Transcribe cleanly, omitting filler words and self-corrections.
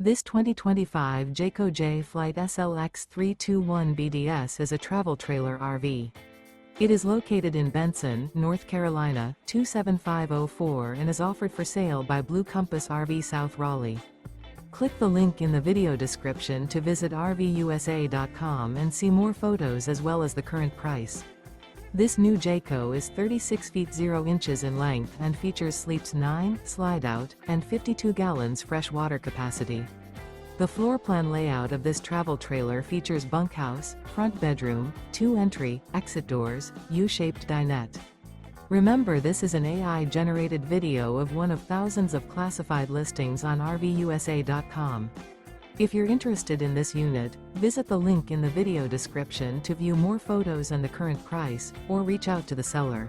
This 2025 Jayco Jay Flight SLX 321 BDS is a travel trailer RV. It is located in Benson, North Carolina, 27504 and is offered for sale by Blue Compass RV South Raleigh. Click the link in the video description to visit RVUSA.com and see more photos as well as the current price. This new Jayco is 36 feet 0 inches in length and features sleeps 9, Slideout, and 52 gallons fresh water capacity. The floor plan layout of this travel trailer features bunkhouse, front bedroom, 2 entry, exit doors, U-shaped dinette. Remember, this is an AI-generated video of one of thousands of classified listings on RVUSA.com. If you're interested in this unit, visit the link in the video description to view more photos and the current price, or reach out to the seller.